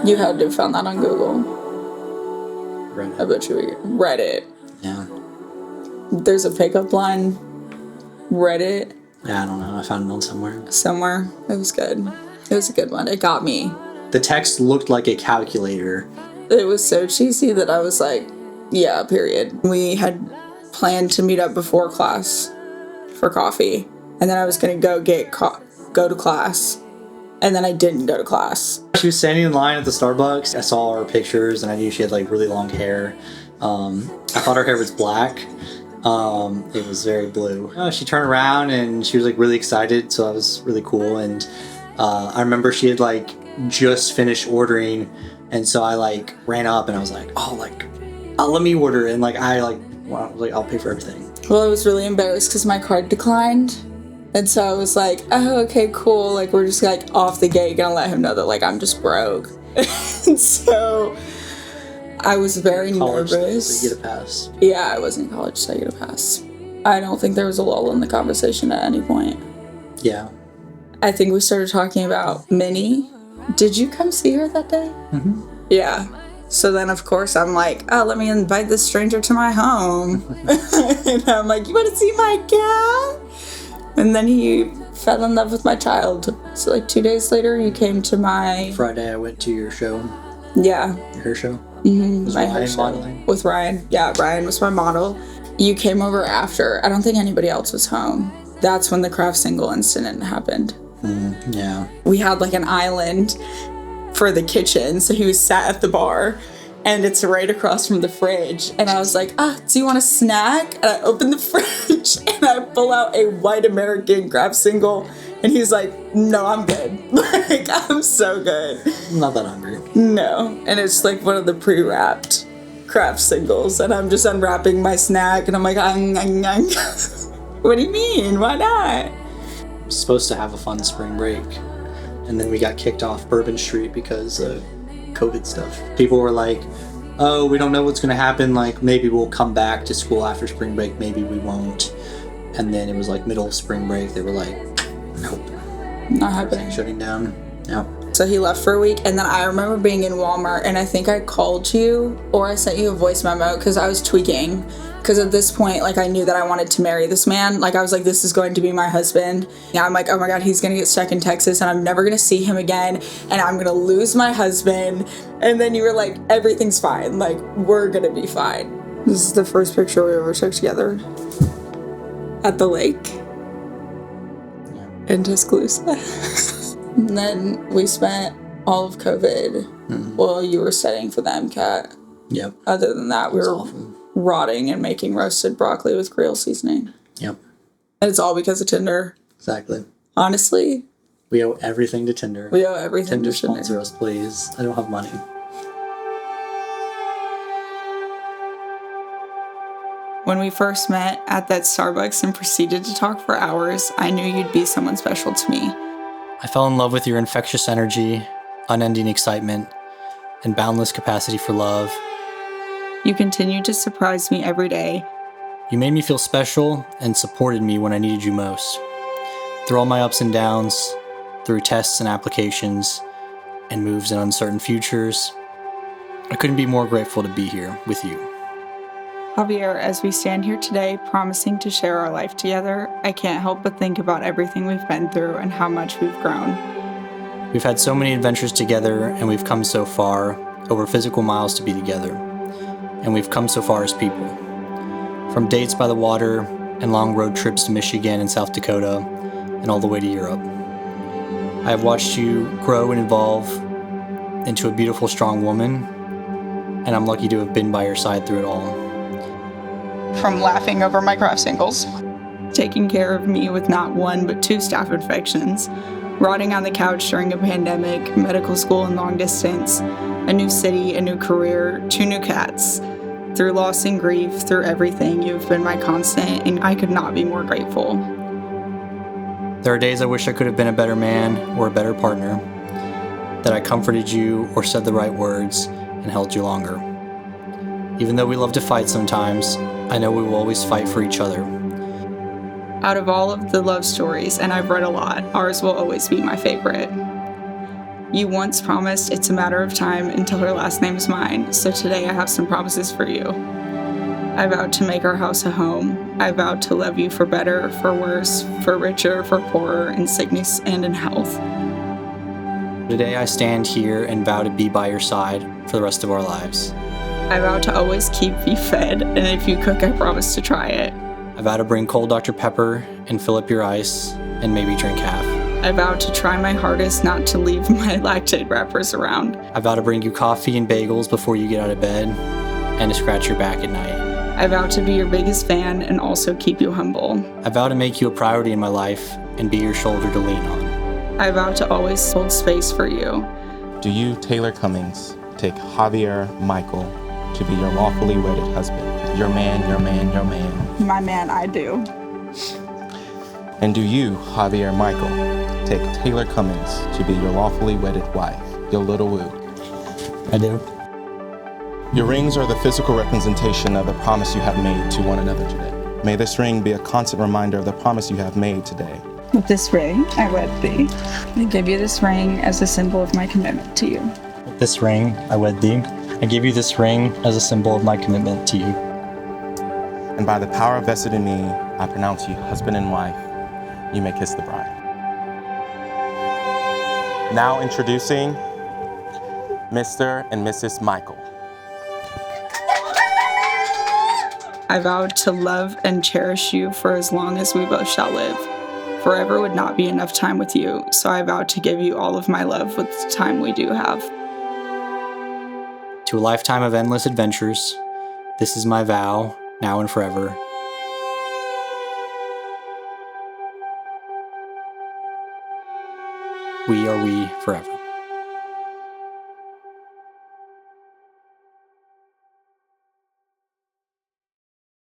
You had to have found that on Google. Reddit. I bet you Reddit. Yeah. There's a pickup line. Reddit. Yeah, I don't know. I found it on somewhere. Somewhere. It was good. It was a good one. It got me. The text looked like a calculator. It was so cheesy that I was like, yeah, period. We had planned to meet up before class for coffee. And then I was going to go to class. And then I didn't go to class. She was standing in line at the Starbucks. I saw her pictures and I knew she had like really long hair. I thought her hair was black. It was very blue. She turned around and she was like really excited. So that was really cool. And I remember she had like just finished ordering. And so I like ran up and I was like, let me order. And like, I'll pay for everything. Well, I was really embarrassed because my card declined. And so I was like, oh, okay, cool. Like, we're just like off the gate, gonna let him know that like I'm just broke. And so I was very nervous. So you get a pass. Yeah, I was in college, so I get a pass. I don't think there was a lull in the conversation at any point. Yeah. I think we started talking about Minnie. Did you come see her that day? Mm-hmm. Yeah. So then, of course, I'm like, oh, let me invite this stranger to my home. And I'm like, you want to see my cat? And then he fell in love with my child. So like 2 days later, you came to my... Friday, I went to your show. Yeah. Your hair show? Mm-hmm. Was my Ryan hair show. Modeling? With Ryan. Yeah, Ryan was my model. You came over after. I don't think anybody else was home. That's when the craft single incident happened. Yeah. We had like an island for the kitchen. So he was sat at the bar. And it's right across from the fridge. And I was like, do you want a snack? And I open the fridge and I pull out a white American craft single. And he's like, no, I'm good. Like, I'm so good. I'm not that hungry. No. And it's like one of the pre-wrapped craft singles. And I'm just unwrapping my snack. And I'm like, what do you mean? Why not? I was supposed to have a fun spring break. And then we got kicked off Bourbon Street because of COVID stuff. People were like, oh, we don't know what's going to happen. Like, maybe we'll come back to school after spring break. Maybe we won't. And then it was like middle of spring break. They were like, nope. Not happening. Shutting down. No. So he left for a week. And then I remember being in Walmart and I think I called you or I sent you a voice memo because I was tweaking. Because at this point, like, I knew that I wanted to marry this man. Like, I was like, this is going to be my husband. Yeah, I'm like, oh my God, he's going to get stuck in Texas and I'm never going to see him again. And I'm going to lose my husband. And then you were like, everything's fine. Like, we're going to be fine. This is the first picture we ever took together. At the lake. In Tuscaloosa. And then we spent all of COVID while you were studying for the MCAT. Yep. Other than that, we were awful. Rotting and making roasted broccoli with Creole seasoning. Yep. And it's all because of Tinder. Exactly. Honestly. We owe everything to Tinder. We owe everything Tinder to Tinder. sponsor us, please. I don't have money. When we first met at that Starbucks and proceeded to talk for hours, I knew you'd be someone special to me. I fell in love with your infectious energy, unending excitement, and boundless capacity for love. You continued to surprise me every day. You made me feel special and supported me when I needed you most. Through all my ups and downs, through tests and applications, and moves in uncertain futures, I couldn't be more grateful to be here with you. Javier, as we stand here today, promising to share our life together, I can't help but think about everything we've been through and how much we've grown. We've had so many adventures together, and we've come so far, over physical miles to be together. And we've come so far as people. From dates by the water and long road trips to Michigan and South Dakota and all the way to Europe. I have watched you grow and evolve into a beautiful, strong woman, and I'm lucky to have been by your side through it all. From laughing over my craft singles, taking care of me with not one but 2 staph infections, rotting on the couch during a pandemic, medical school and long distance, a new city, a new career, 2 new cats. Through loss and grief, through everything, you've been my constant, and I could not be more grateful. There are days I wish I could have been a better man or a better partner, that I comforted you or said the right words and held you longer. Even though we love to fight sometimes, I know we will always fight for each other. Out of all of the love stories, and I've read a lot, ours will always be my favorite. You once promised it's a matter of time until her last name is mine, so today I have some promises for you. I vowed to make our house a home. I vowed to love you for better, for worse, for richer, for poorer, in sickness and in health. Today I stand here and vow to be by your side for the rest of our lives. I vow to always keep you fed, and if you cook, I promise to try it. I vow to bring cold Dr. Pepper and fill up your ice and maybe drink half. I vow to try my hardest not to leave my lactate wrappers around. I vow to bring you coffee and bagels before you get out of bed and to scratch your back at night. I vow to be your biggest fan and also keep you humble. I vow to make you a priority in my life and be your shoulder to lean on. I vow to always hold space for you. Do you, Taylor Cummings, take Javier Michael to be your lawfully wedded husband? Your man, your man, your man. My man, I do. And do you, Javier Michael, take Taylor Cummings to be your lawfully wedded wife, your little woo? I do. Your rings are the physical representation of the promise you have made to one another today. May this ring be a constant reminder of the promise you have made today. With this ring, I wed thee. I give you this ring as a symbol of my commitment to you. With this ring, I wed thee. I give you this ring as a symbol of my commitment to you. And by the power vested in me, I pronounce you husband and wife. You may kiss the bride. Now introducing Mr. and Mrs. Michael. I vow to love and cherish you for as long as we both shall live. Forever would not be enough time with you, so I vow to give you all of my love with the time we do have. To a lifetime of endless adventures, this is my vow, now and forever. We are we forever.